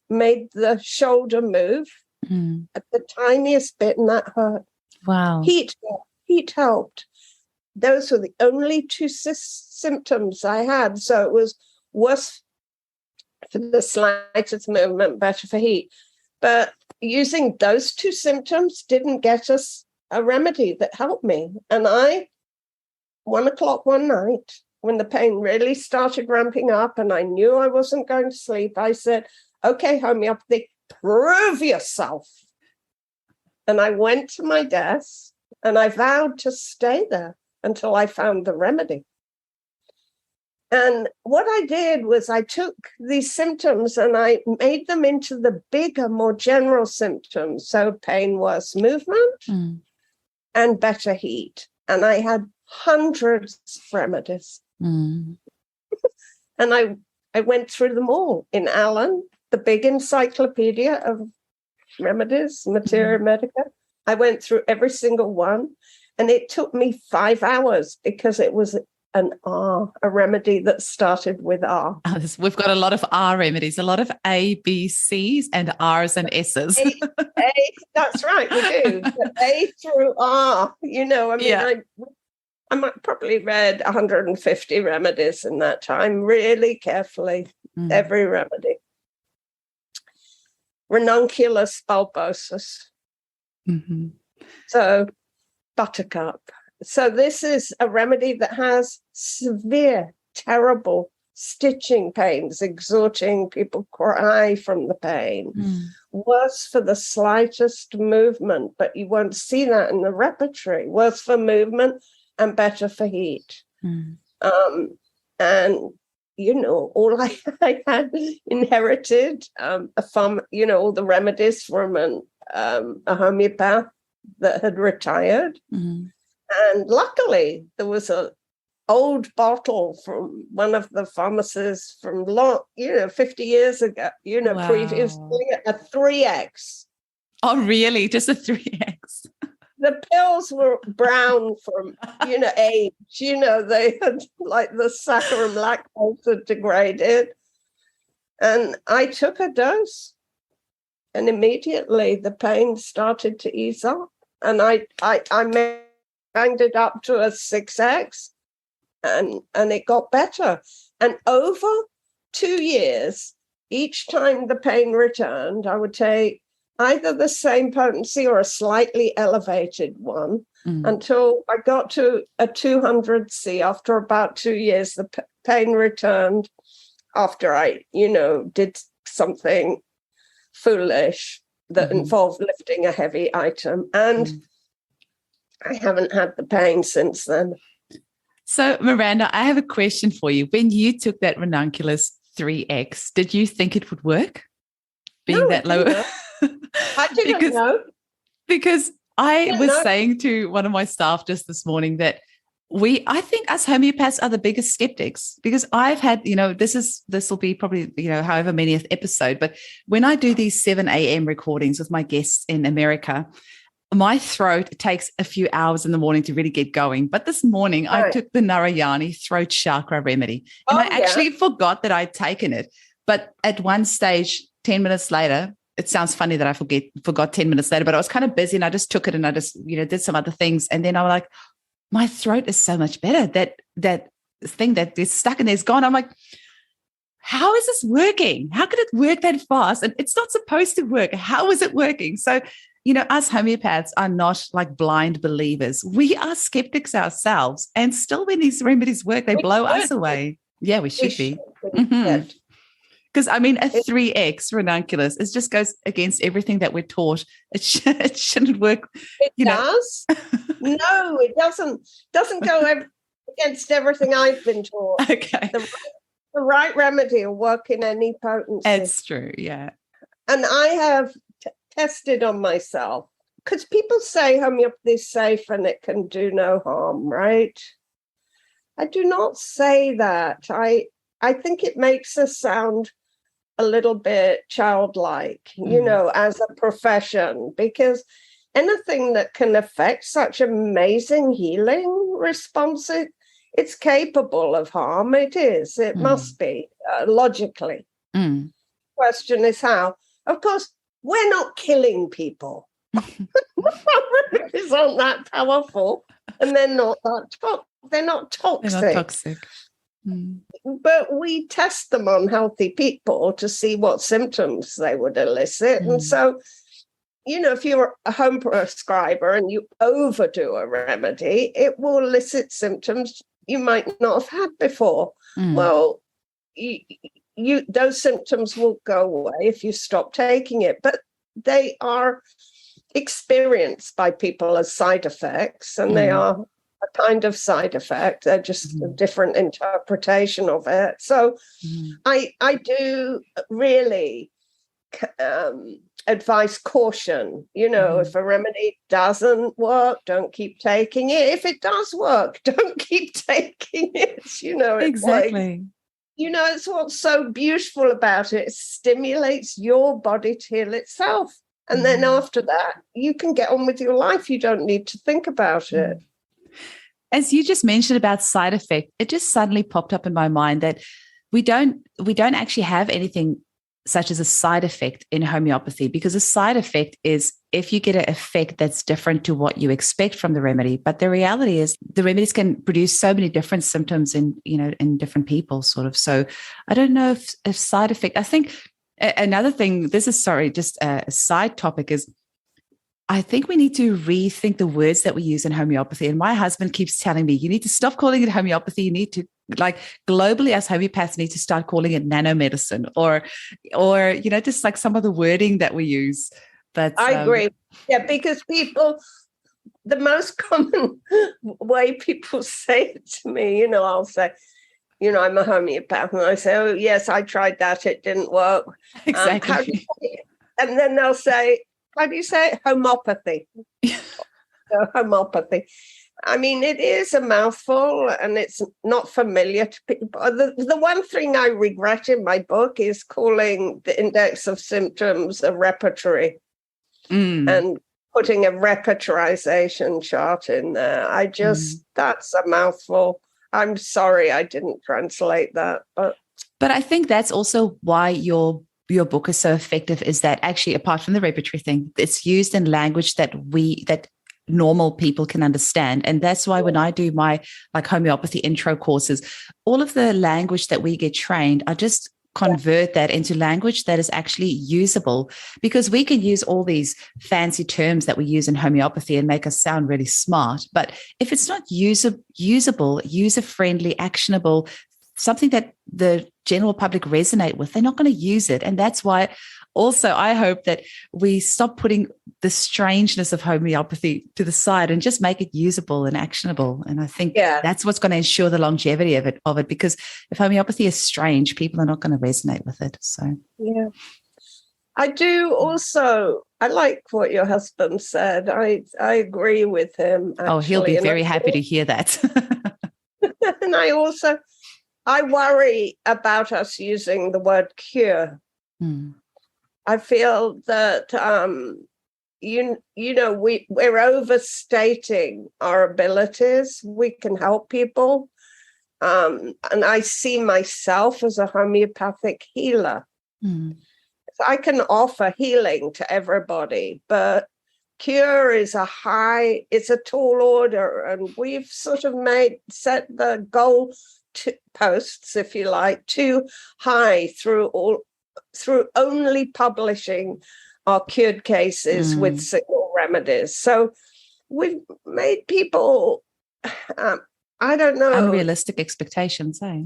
made the shoulder move at the tiniest bit, and that hurt. Wow. Heat helped. Those were the only two symptoms I had. So it was worse for the slightest movement, better for heat. But using those two symptoms didn't get us a remedy that helped me. And 1:00 one night, when the pain really started ramping up and I knew I wasn't going to sleep, I said, okay, homeopathy, prove yourself. And I went to my desk and I vowed to stay there until I found the remedy. And what I did was I took these symptoms and I made them into the bigger, more general symptoms. So pain, worse movement, and better heat. And I had hundreds of remedies. And I went through them all in Allen, the big encyclopedia of remedies, materia medica. I went through every single one, and it took me 5 hours because it was a remedy that started with R. We've got a lot of R remedies, a lot of A, B, C's, and R's and S's. A, that's right, we do. But A through R, I might probably read 150 remedies in that time, really carefully, every remedy. Ranunculus bulbosus. So, buttercup. So this is a remedy that has severe, terrible stitching pains, exhausting. People cry from the pain. Worse for the slightest movement, but you won't see that in the repertory. Worse for movement and better for heat. And, all I had inherited, all the remedies from a homeopath that had retired. And luckily, there was an old bottle from one of the pharmacies from 50 years ago, Wow. previously, a 3X. Oh, really? Just a 3X? The pills were brown from, age. They had, like, the saccharum lactose had degraded. And I took a dose, and immediately the pain started to ease up. And I banged it up to a 6X, and it got better. And over 2 years, each time the pain returned, I would take either the same potency or a slightly elevated one until I got to a 200C. After about 2 years, the pain returned after I, did something foolish that involved lifting a heavy item. And I haven't had the pain since then. So, Miranda, I have a question for you. When you took that ranunculus 3X, did you think it would work? Being that low? I didn't know. Because I was saying to one of my staff just this morning that I think us homeopaths are the biggest skeptics, because I've had, this will be probably, however many episode, but when I do these 7 a.m. recordings with my guests in America, my throat takes a few hours in the morning to really get going. But this morning I took the Narayani throat chakra remedy, and I actually forgot that I'd taken it. But at one stage, 10 minutes later, it sounds funny that I forgot 10 minutes later, but I was kind of busy and I just took it and I just, did some other things. And then I was like, my throat is so much better. That thing that is stuck in there is gone. I'm like, how is this working? How could it work that fast? And it's not supposed to work. How is it working? So, us homeopaths are not like blind believers. We are skeptics ourselves. And still when these remedies work, they blow us away. Yeah, we should be. Because, a 3X ranunculus, it just goes against everything that we're taught. It shouldn't work. It does? No, it doesn't. Doesn't go against everything I've been taught. Okay. The right remedy will work in any potency. It's true, yeah. And I have tested on myself, because people say homeopathy is safe and it can do no harm, right? I do not say that. I think it makes us sound a little bit childlike, as a profession, because anything that can affect such amazing healing responses, it's capable of harm. It must be, logically. The question is how. Of course, we're not killing people. Remedies aren't that powerful, and they're not toxic. They're not toxic. But we test them on healthy people to see what symptoms they would elicit. And so, if you're a home prescriber and you overdo a remedy, it will elicit symptoms you might not have had before. Well, those symptoms will go away if you stop taking it, but they are experienced by people as side effects, and they are a kind of side effect. They're just a different interpretation of it. So I do really advise caution. If a remedy doesn't work, don't keep taking it. If it does work, don't keep taking it. Exactly. It's what's so beautiful about it. It stimulates your body to heal itself. And then after that, you can get on with your life. You don't need to think about it. As you just mentioned about side effect, it just suddenly popped up in my mind that we don't actually have anything such as a side effect in homeopathy, because a side effect is if you get an effect that's different to what you expect from the remedy. But the reality is the remedies can produce so many different symptoms in different people sort of. So I don't know if side effect, I think another thing, just a side topic, is I think we need to rethink the words that we use in homeopathy. And my husband keeps telling me, you need to stop calling it homeopathy. You need to, globally as homeopaths, need to start calling it nanomedicine or just like some of the wording that we use. But I agree. Yeah, because the most common way people say it to me, I'll say, I'm a homeopath. And I say, oh, yes, I tried that. It didn't work. Exactly. How do you say it? And then they'll say, how do you say it? Homeopathy. Homeopathy. It is a mouthful and it's not familiar to people. The one thing I regret in my book is calling the index of symptoms a repertory and putting a repertorization chart in there. That's a mouthful. I'm sorry I didn't translate that. But I think that's also why your book is so effective, is that actually, apart from the repertory thing, it's used in language that normal people can understand. And that's why when I do my homeopathy intro courses, all of the language that we get trained, I just convert that into language that is actually usable, because we can use all these fancy terms that we use in homeopathy and make us sound really smart. But if it's not usable, user-friendly, actionable, something that the general public resonate with, they're not going to use it. And that's why also I hope that we stop putting the strangeness of homeopathy to the side and just make it usable and actionable. And I think that's what's going to ensure the longevity of it, because if homeopathy is strange, people are not going to resonate with it. So yeah. I do also, I like what your husband said. I agree with him. Actually. Oh, he'll be very happy to hear that. And I worry about us using the word cure. I feel that, we're overstating our abilities. We can help people. And I see myself as a homeopathic healer. I can offer healing to everybody, but cure is it's a tall order, and we've sort of set the goal posts, if you like, too high through only publishing our cured cases with single remedies. So we've made people, I don't know, unrealistic expectations, eh?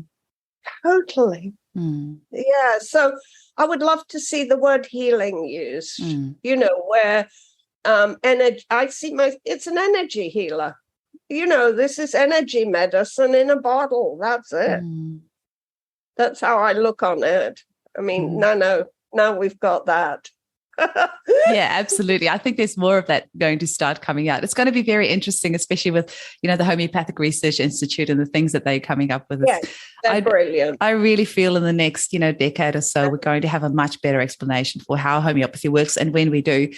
Totally. Yeah. So I would love to see the word healing used, where energy, it's an energy healer. This is energy medicine in a bottle. That's it. That's how I look on it. I mean, now we've got that. Yeah, absolutely. I think there's more of that going to start coming out. It's going to be very interesting, especially with, the Homeopathic Research Institute and the things that they're coming up with. Yeah, they're brilliant. I really feel in the next, decade or so, we're going to have a much better explanation for how homeopathy works. And when we do,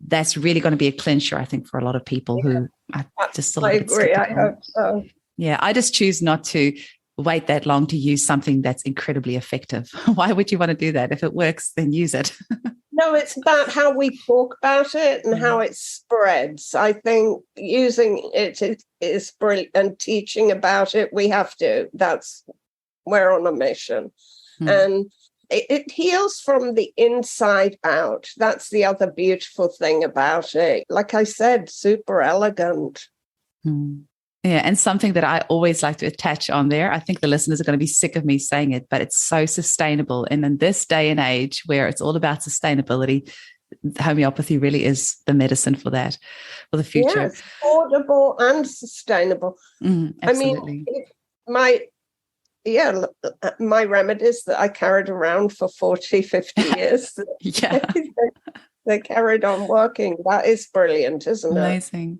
that's really going to be a clincher, I think, for a lot of people who are just a little bit skeptical. I hope so. Yeah, I just choose not to wait that long to use something that's incredibly effective. Why would you want to do that? If it works, then use it. No, it's about how we talk about it and how it spreads. I think using it is brilliant, and teaching about it, we have to. We're on a mission. And it heals from the inside out. That's the other beautiful thing about it. Like I said, super elegant. Yeah, and something that I always like to attach on there, I think the listeners are going to be sick of me saying it, but it's so sustainable. And in this day and age where it's all about sustainability, homeopathy really is the medicine for that, for the future. Yes, affordable and sustainable. Absolutely. I mean, my remedies that I carried around for 40, 50 years, they carried on working. That is brilliant, isn't it? Amazing.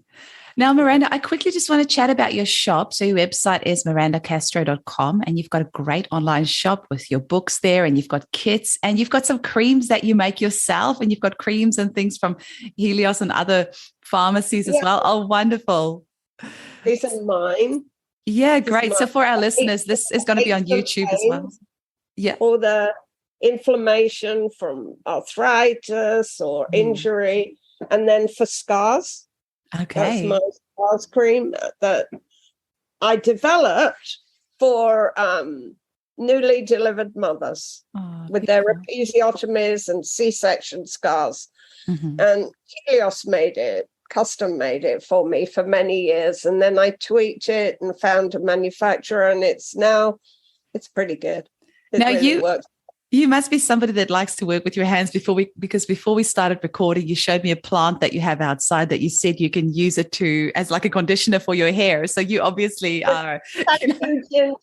Now, Miranda, I quickly just want to chat about your shop. So your website is mirandacastro.com, and you've got a great online shop with your books there, and you've got kits, and you've got some creams that you make yourself, and you've got creams and things from Helios and other pharmacies as well. Oh, wonderful. These are mine. Yeah, great. So for our listeners, this is going to be on YouTube as well. Yeah. Or the inflammation from arthritis or injury, and then for scars. Okay. That's my scars cream that I developed for newly delivered mothers with their episiotomies and C-section scars. And Helios custom made it for me for many years. And then I tweaked it and found a manufacturer, and it's pretty good. It really works. You must be somebody that likes to work with your hands because before we started recording, you showed me a plant that you have outside that you said you can use it as like a conditioner for your hair. So you obviously are. Ginger.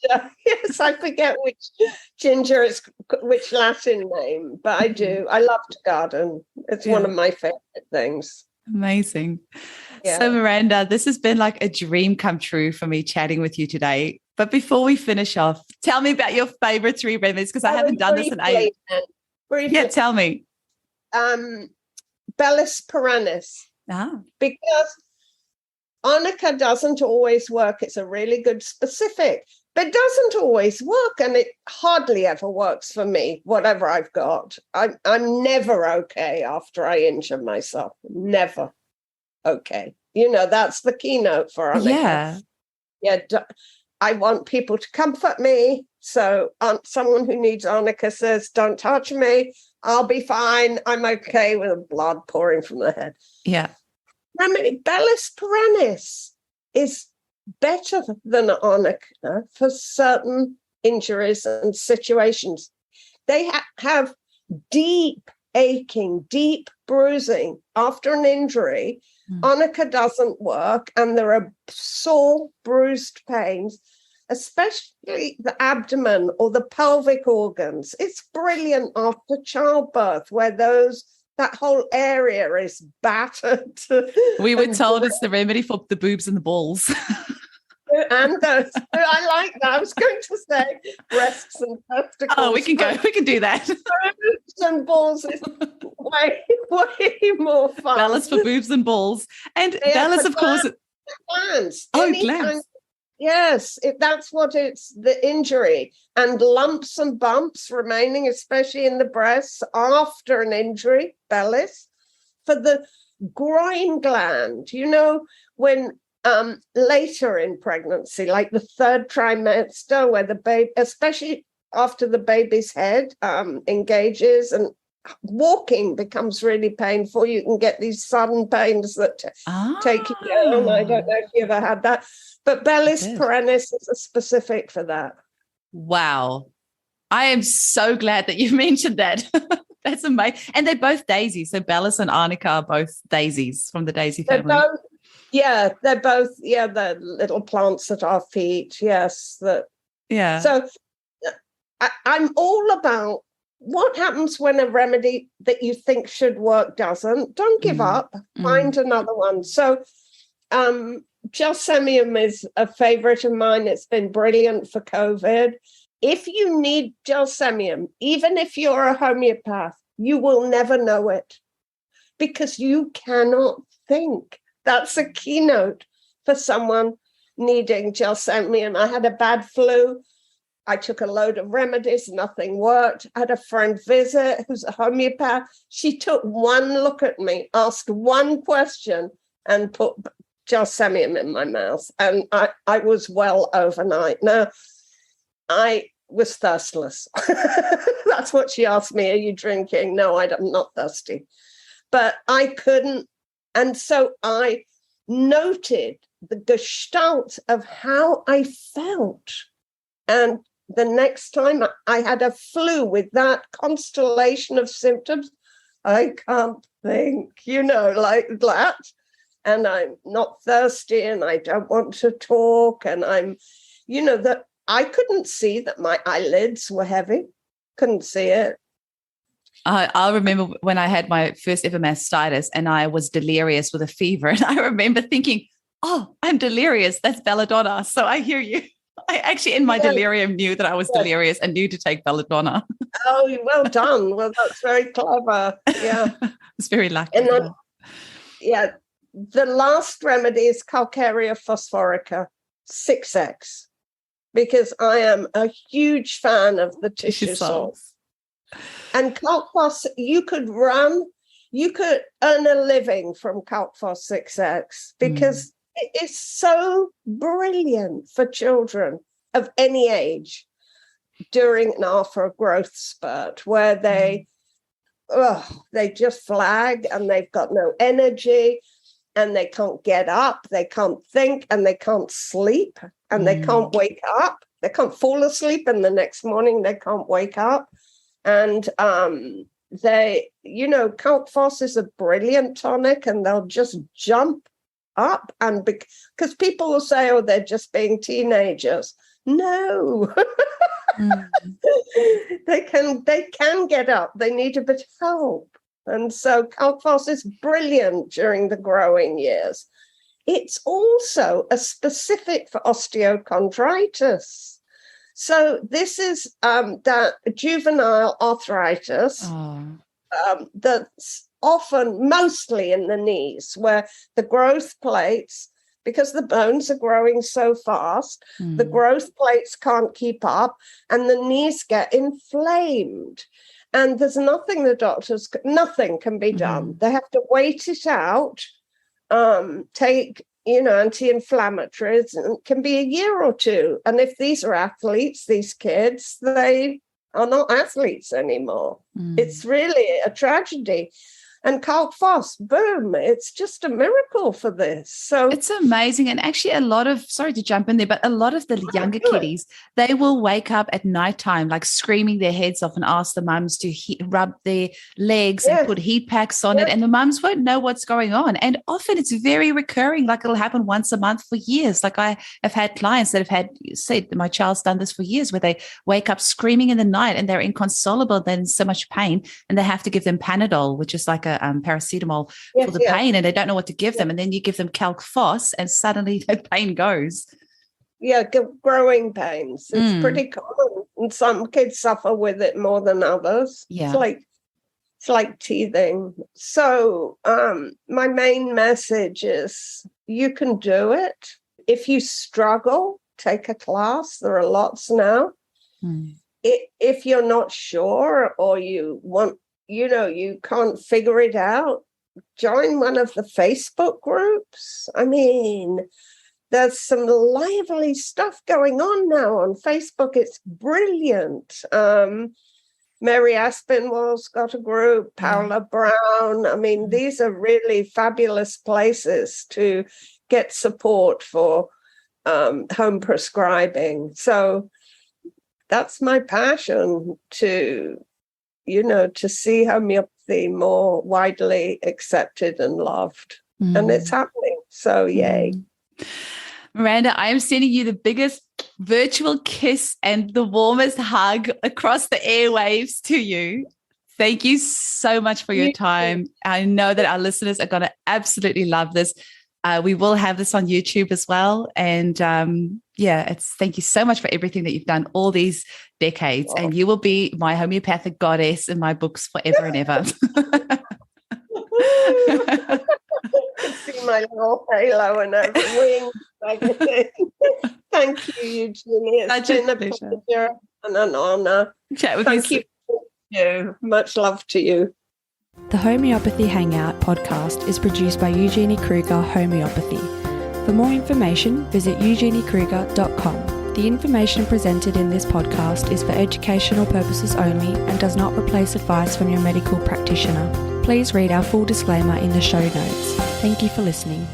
Yes, I forget which ginger is which Latin name, but I do. I love to garden. It's one of my favorite things. Amazing. Yeah. So Miranda, this has been like a dream come true for me chatting with you today. But before we finish off, tell me about your favorite 3 remedies, because I haven't done this in ages. Yeah, tell me. Bellis perennis. Because arnica doesn't always work. It's a really good specific, but it doesn't always work, and it hardly ever works for me, whatever I've got. I'm never okay after I injure myself. Never okay. That's the keynote for arnica. Yeah. I want people to comfort me. So someone who needs arnica says, don't touch me. I'll be fine. I'm okay, with blood pouring from the head. Yeah. Bellis perennis is better than arnica for certain injuries and situations. They have deep aching, deep bruising after an injury. Arnica doesn't work, and there are sore, bruised pains, especially the abdomen or the pelvic organs. It's brilliant after childbirth, where that whole area is battered. We were told it's the remedy for the boobs and the balls. And those, I like that. I was going to say breasts and testicles. Oh, we can do that. Boobs and balls is way more fun. Bellis for boobs and balls. And Bellis, of course. Glands. Oh, glands. Yes, that's what it's, the injury, and lumps and bumps remaining, especially in the breasts after an injury, bellis, for the groin gland. When later in pregnancy, like the third trimester, where the baby, especially after the baby's head engages and walking becomes really painful. You can get these sudden pains that take you down. I don't know if you ever had that, but bellis perennis is a specific for that. Wow. I am so glad that you mentioned that. That's amazing. And they're both daisies. So bellis and arnica are both daisies from the daisy family. They're both the little plants at our feet. Yes. So I'm all about what happens when a remedy that you think should work doesn't. Don't give up. Find another one. So gelsemium is a favorite of mine. It's been brilliant for COVID. If you need gelsemium, even if you're a homeopath, you will never know it because you cannot think. That's a keynote for someone needing gelsemium. I had a bad flu. I took a load of remedies, nothing worked. I had a friend visit who's a homeopath. She took one look at me, asked one question, and put gelsemium in my mouth. And I was well overnight. Now, I was thirstless. That's what she asked me. Are you drinking? No, I'm not thirsty. But I couldn't. And so I noted the gestalt of how I felt. And the next time I had a flu with that constellation of symptoms, I can't think, like that. And I'm not thirsty and I don't want to talk. And I'm, that I couldn't see that my eyelids were heavy. Couldn't see it. I'll remember when I had my first ever mastitis and I was delirious with a fever. And I remember thinking, oh, I'm delirious. That's belladonna. So I hear you. I actually, in my delirium, knew that I was delirious and knew to take belladonna. Oh, well done. Well, that's very clever. Yeah. It's very lucky. And then, the last remedy is Calcarea phosphorica 6X, because I am a huge fan of the tissue salts. And Calc-Phos, you could earn a living from Calc-Phos 6X because it is so brilliant for children of any age during and after a growth spurt where they just flag and they've got no energy and they can't get up, they can't think, and they can't sleep, and they can't wake up. They can't fall asleep, and the next morning they can't wake up. And Calc-Phos is a brilliant tonic, and they'll just jump up. And because people will say, oh, they're just being teenagers. No, they can get up. They need a bit of help. And so Calc-Phos is brilliant during the growing years. It's also a specific for osteochondritis. So this is that juvenile arthritis that's often mostly in the knees, where the growth plates, because the bones are growing so fast, the growth plates can't keep up and the knees get inflamed. And there's nothing nothing can be done. They have to wait it out, take, anti-inflammatories, and it can be a year or two. And if these are athletes, these kids, they are not athletes anymore. It's really a tragedy. And Calc-Phos, boom, it's just a miracle for this. So it's amazing. And actually sorry to jump in there, but a lot of the younger kiddies, they will wake up at nighttime, like screaming their heads off and ask the mums to rub their legs and put heat packs on it. And the mums won't know what's going on. And often it's very recurring, like it'll happen once a month for years. Like I have had clients that have said, my child's done this for years, where they wake up screaming in the night and they're inconsolable, then so much pain. And they have to give them Panadol, which is like a paracetamol for the pain, and they don't know what to give them. And then you give them Calc-Phos and suddenly the pain goes. Yeah, growing pains. It's pretty common. And some kids suffer with it more than others. Yeah. It's like teething. So my main message is you can do it. If you struggle, take a class. There are lots now. If you're not sure or you want, you can't figure it out, join one of the Facebook groups. I mean, there's some lively stuff going on now on Facebook. It's brilliant. Mary Aspinwall's got a group, Paula Brown. I mean, these are really fabulous places to get support for home prescribing. So that's my passion, to see homeopathy more widely accepted and loved. And it's happening. So yay. Miranda, I am sending you the biggest virtual kiss and the warmest hug across the airwaves to you. Thank you so much for your time. I know that our listeners are going to absolutely love this. We will have this on YouTube as well. And thank you so much for everything that you've done all these decades. And you will be my homeopathic goddess in my books forever and ever. See my little halo and wings. Thank you, Eugenie. It's been a pleasure and an honor. Chat with Thank you. Much love to you. The Homeopathy Hangout podcast is produced by Eugenie Kruger Homeopathy. For more information, visit eugeniekruger.com. The information presented in this podcast is for educational purposes only and does not replace advice from your medical practitioner. Please read our full disclaimer in the show notes. Thank you for listening.